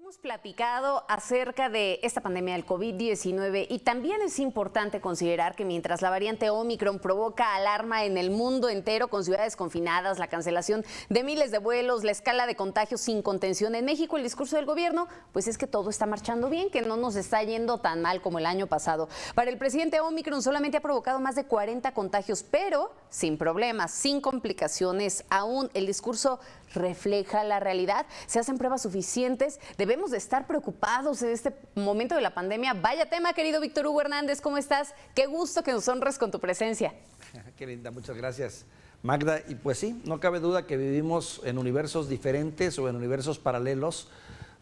Hemos platicado acerca de esta pandemia del COVID-19 y también es importante considerar que mientras la variante Omicron provoca alarma en el mundo entero con ciudades confinadas, la cancelación de miles de vuelos, la escala de contagios sin contención en México, el discurso del gobierno, pues es que todo está marchando bien, que no nos está yendo tan mal como el año pasado. Para el presidente, Omicron solamente ha provocado más de 40 contagios, pero sin problemas, sin complicaciones aún. El discurso refleja la realidad, se hacen pruebas suficientes, debemos de estar preocupados en este momento de la pandemia. Vaya tema, querido Víctor Hugo Hernández, ¿cómo estás? Qué gusto que nos honres con tu presencia. Qué linda, muchas gracias, Magda. Y pues sí, no cabe duda que vivimos en universos diferentes o en universos paralelos,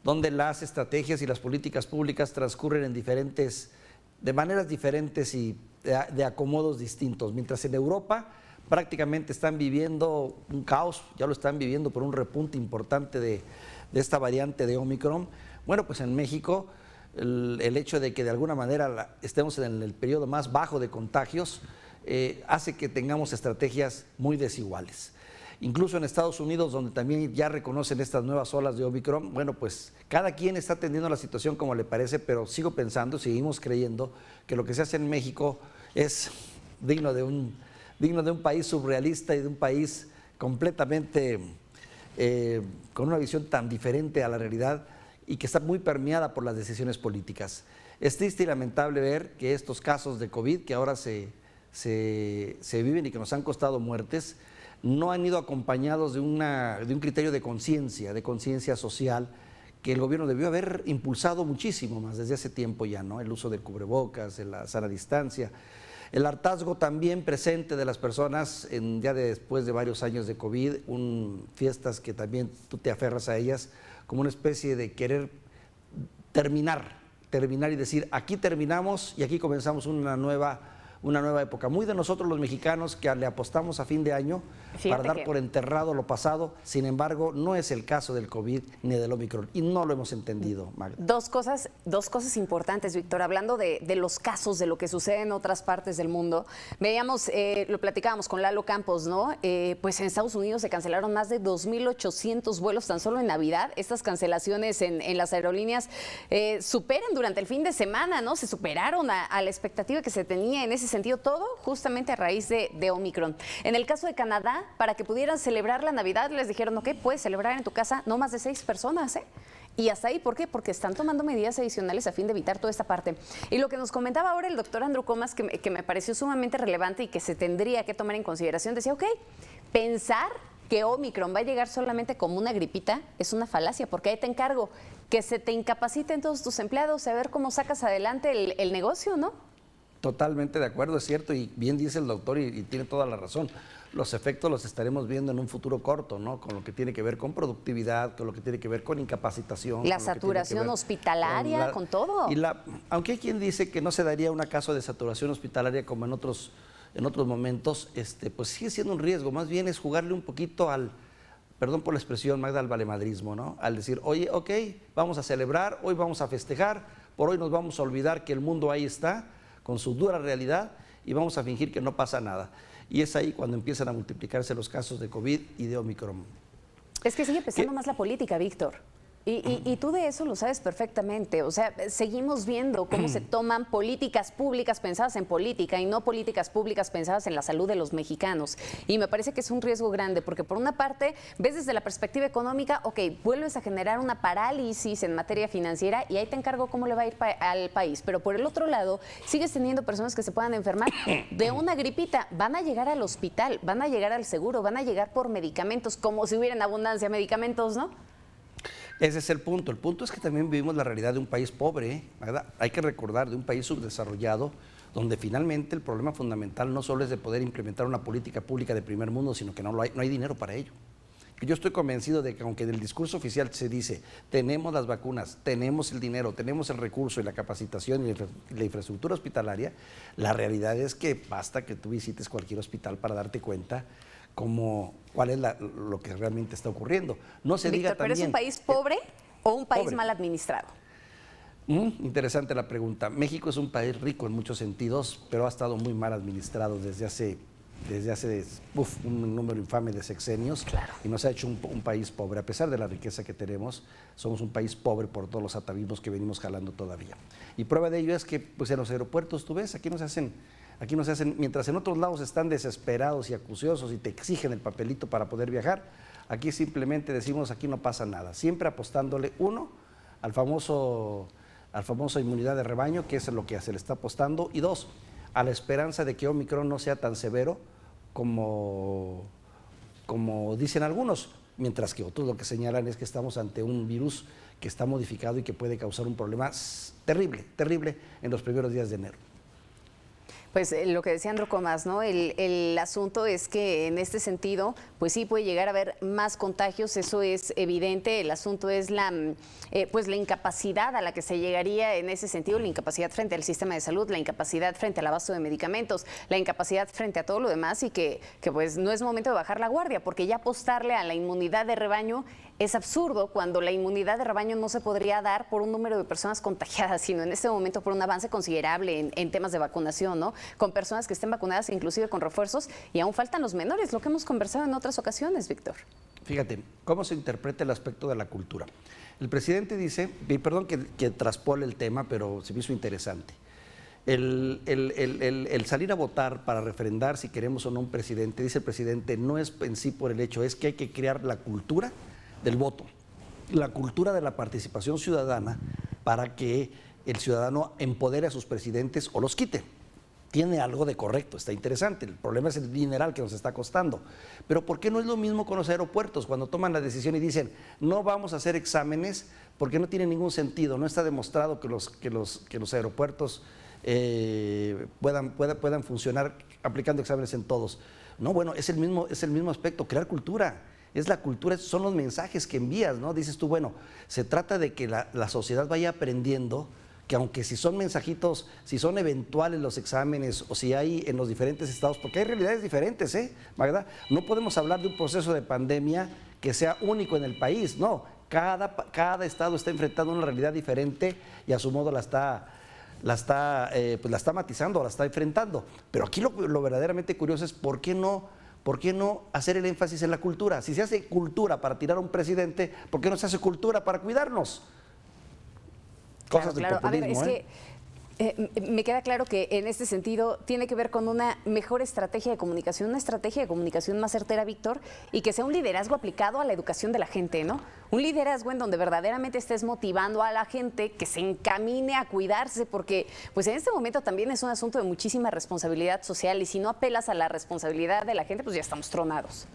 donde las estrategias y las políticas públicas transcurren de maneras diferentes y de acomodos distintos. Mientras en Europa prácticamente están viviendo un caos, ya lo están viviendo por un repunte importante de esta variante de Omicron. Bueno, pues en México el hecho de que de alguna manera estemos en el periodo más bajo de contagios hace que tengamos estrategias muy desiguales. Incluso en Estados Unidos, donde también ya reconocen estas nuevas olas de Omicron, bueno, pues cada quien está atendiendo la situación como le parece, pero seguimos creyendo que lo que se hace en México es digno de un país surrealista y de un país completamente con una visión tan diferente a la realidad y que está muy permeada por las decisiones políticas. Es triste y lamentable ver que estos casos de COVID que ahora se viven y que nos han costado muertes, no han ido acompañados de un criterio de conciencia social, que el gobierno debió haber impulsado muchísimo más desde hace tiempo ya, ¿no? El uso del cubrebocas, de la sana distancia, el hartazgo también presente de las personas ya después de varios años de COVID, fiestas que también tú te aferras a ellas como una especie de querer terminar y decir, aquí terminamos y aquí comenzamos una nueva época. Muy de nosotros los mexicanos que le apostamos a fin de año para dar por enterrado lo pasado. Sin embargo, no es el caso del COVID ni del Omicron y no lo hemos entendido, Magda. Dos cosas importantes, Víctor. Hablando de los casos, de lo que sucede en otras partes del mundo, veíamos, lo platicábamos con Lalo Campos, ¿no? Pues en Estados Unidos se cancelaron más de 2.800 vuelos tan solo en Navidad. Estas cancelaciones en las aerolíneas superan durante el fin de semana, ¿no? Se superaron a la expectativa que se tenía en ese sentido, todo justamente a raíz de Omicron. En el caso de Canadá, para que pudieran celebrar la Navidad, les dijeron, ok, puedes celebrar en tu casa no más de 6 personas, ¿eh? Y hasta ahí, ¿por qué? Porque están tomando medidas adicionales a fin de evitar toda esta parte. Y lo que nos comentaba ahora el doctor Andrew Comas, que me pareció sumamente relevante y que se tendría que tomar en consideración, decía, ok, pensar que Omicron va a llegar solamente como una gripita es una falacia, porque ahí te encargo que se te incapaciten todos tus empleados, a ver cómo sacas adelante el negocio, ¿no? Totalmente de acuerdo, es cierto, y bien dice el doctor y tiene toda la razón. Los efectos los estaremos viendo en un futuro corto, ¿no? Con lo que tiene que ver con productividad, con lo que tiene que ver con incapacitación. La saturación hospitalaria, con todo. Aunque hay quien dice que no se daría un caso de saturación hospitalaria como en otros momentos, pues sigue siendo un riesgo. Más bien es jugarle un poquito perdón por la expresión, Magda, al valemadrismo, ¿no? Al decir, oye, ok, vamos a celebrar, hoy vamos a festejar, por hoy nos vamos a olvidar que el mundo ahí está, con su dura realidad, y vamos a fingir que no pasa nada. Y es ahí cuando empiezan a multiplicarse los casos de COVID y de Omicron. Es que sigue pesando más la política, Víctor. Y tú de eso lo sabes perfectamente. O sea, seguimos viendo cómo se toman políticas públicas pensadas en política y no políticas públicas pensadas en la salud de los mexicanos. Y me parece que es un riesgo grande, porque por una parte, ves desde la perspectiva económica, ok, vuelves a generar una parálisis en materia financiera y ahí te encargo cómo le va a ir al país. Pero por el otro lado, sigues teniendo personas que se puedan enfermar de una gripita. Van a llegar al hospital, van a llegar al seguro, van a llegar por medicamentos, como si hubiera en abundancia de medicamentos, ¿no? Ese es el punto. El punto es que también vivimos la realidad de un país pobre, ¿verdad? Hay que recordar, de un país subdesarrollado, donde finalmente el problema fundamental no solo es de poder implementar una política pública de primer mundo, sino que no hay dinero para ello. Yo estoy convencido de que aunque en el discurso oficial se dice, tenemos las vacunas, tenemos el dinero, tenemos el recurso y la capacitación y la infraestructura hospitalaria, la realidad es que basta que tú visites cualquier hospital para darte cuenta cuál es lo que realmente está ocurriendo. No se diga también, ¿pero es un país pobre o un país mal administrado? Interesante la pregunta. México es un país rico en muchos sentidos, pero ha estado muy mal administrado desde hace desde hace un número infame de sexenios, claro, y nos ha hecho un país pobre. A pesar de la riqueza que tenemos, somos un país pobre por todos los atavismos que venimos jalando todavía. Y prueba de ello es que pues, en los aeropuertos, tú ves, aquí no se hacen, mientras en otros lados están desesperados y acuciosos y te exigen el papelito para poder viajar, aquí simplemente decimos, aquí no pasa nada, siempre apostándole, uno, al famoso inmunidad de rebaño, que es lo que se le está apostando, y dos, a la esperanza de que Omicron no sea tan severo como dicen algunos, mientras que otros lo que señalan es que estamos ante un virus que está modificado y que puede causar un problema terrible, terrible en los primeros días de enero. Pues lo que decía Andrew Comas, ¿no? El asunto es que en este sentido, pues sí puede llegar a haber más contagios, eso es evidente. El asunto es la incapacidad a la que se llegaría en ese sentido, la incapacidad frente al sistema de salud, la incapacidad frente al abasto de medicamentos, la incapacidad frente a todo lo demás y que pues no es momento de bajar la guardia, porque ya apostarle a la inmunidad de rebaño es absurdo cuando la inmunidad de rebaño no se podría dar por un número de personas contagiadas, sino en este momento por un avance considerable en temas de vacunación, ¿no? Con personas que estén vacunadas, inclusive con refuerzos, y aún faltan los menores, lo que hemos conversado en otras ocasiones, Víctor. Fíjate, ¿cómo se interpreta el aspecto de la cultura? El presidente dice, y perdón que traspole el tema, pero se me hizo interesante, el salir a votar para refrendar si queremos o no un presidente, dice el presidente, no es en sí por el hecho, es que hay que crear la cultura del voto, la cultura de la participación ciudadana para que el ciudadano empodere a sus presidentes o los quite. Tiene algo de correcto, está interesante. El problema es el dineral que nos está costando. Pero ¿por qué no es lo mismo con los aeropuertos? Cuando toman la decisión y dicen, no vamos a hacer exámenes porque no tiene ningún sentido, no está demostrado que los aeropuertos puedan funcionar aplicando exámenes en todos. No, bueno, es el mismo aspecto, crear cultura. Es la cultura, son los mensajes que envías, ¿no? Dices tú, bueno, se trata de que la sociedad vaya aprendiendo que aunque si son mensajitos, si son eventuales los exámenes o si hay en los diferentes estados, porque hay realidades diferentes, ¿verdad? No podemos hablar de un proceso de pandemia que sea único en el país, no. Cada estado está enfrentando una realidad diferente y a su modo la está matizando, la está enfrentando. Pero aquí lo verdaderamente curioso es ¿por qué no hacer el énfasis en la cultura? Si se hace cultura para tirar a un presidente, ¿por qué no se hace cultura para cuidarnos? Cosas del populismo, a ver, me queda claro que en este sentido tiene que ver con una mejor estrategia de comunicación, una estrategia de comunicación más certera, Víctor, y que sea un liderazgo aplicado a la educación de la gente, ¿no? Un liderazgo en donde verdaderamente estés motivando a la gente que se encamine a cuidarse, porque pues en este momento también es un asunto de muchísima responsabilidad social y si no apelas a la responsabilidad de la gente, pues ya estamos tronados.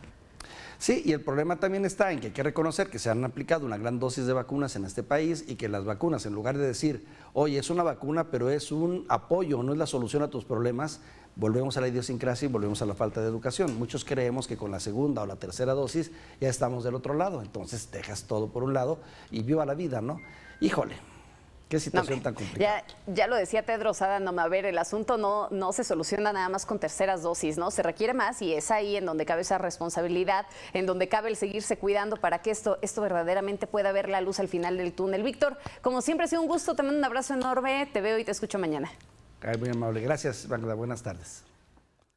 Sí, y el problema también está en que hay que reconocer que se han aplicado una gran dosis de vacunas en este país y que las vacunas, en lugar de decir, oye, es una vacuna, pero es un apoyo, no es la solución a tus problemas, volvemos a la idiosincrasia y volvemos a la falta de educación. Muchos creemos que con la segunda o la tercera dosis ya estamos del otro lado, entonces dejas todo por un lado y viva la vida, ¿no? Híjole. Qué situación tan complicada. Ya lo decía Tedros Adhanom, a ver, el asunto no se soluciona nada más con terceras dosis, ¿no? Se requiere más y es ahí en donde cabe esa responsabilidad, en donde cabe el seguirse cuidando para que esto verdaderamente pueda ver la luz al final del túnel. Víctor, como siempre ha sido un gusto, te mando un abrazo enorme, te veo y te escucho mañana. Muy amable, gracias, Magda, buenas tardes.